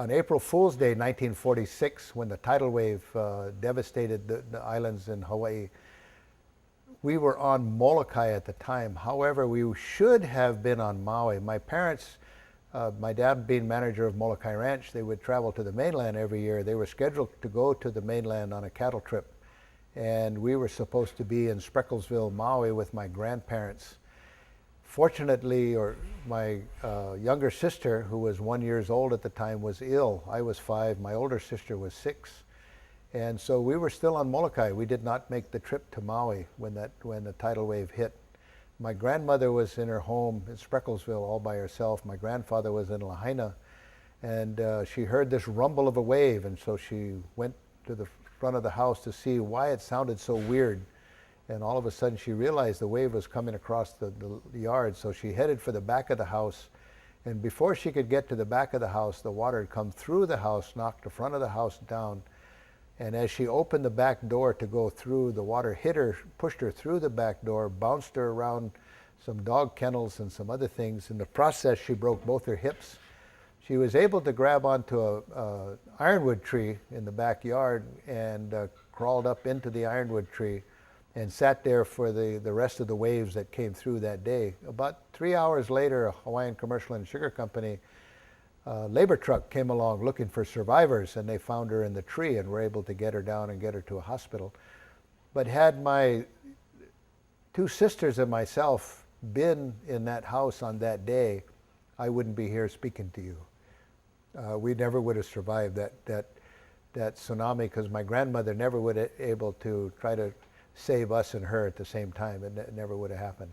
On April Fool's Day, 1946, when the tidal wave devastated the islands in Hawaii, we were on Molokai at the time. However, we should have been on Maui. My parents, my dad being manager of Molokai Ranch, they would travel to the mainland every year. They were scheduled to go to the mainland on a cattle trip. And we were supposed to be in Sprecklesville, Maui with my grandparents. Fortunately, my younger sister, who was 1 year old at the time, was ill. I was 5, my older sister was 6. And so we were still on Molokai. We did not make the trip to Maui when the tidal wave hit. My grandmother was in her home in Sprecklesville all by herself. My grandfather was in Lahaina, and she heard this rumble of a wave, and so she went to the front of the house to see why it sounded so weird. And all of a sudden she realized the wave was coming across the yard, so she headed for the back of the house. And before she could get to the back of the house, the water had come through the house, knocked the front of the house down. And as she opened the back door to go through, the water hit her, pushed her through the back door, bounced her around some dog kennels and some other things. In the process, she broke both her hips. She was able to grab onto a ironwood tree in the backyard and crawled up into the ironwood tree and sat there for the rest of the waves that came through that day. About 3 hours later, a Hawaiian Commercial and Sugar Company labor truck came along looking for survivors, and they found her in the tree and were able to get her down and get her to a hospital. But had my 2 sisters and myself been in that house on that day, I wouldn't be here speaking to you. We never would have survived that tsunami, because my grandmother never would have able to try to save us and her at the same time. It never would have happened.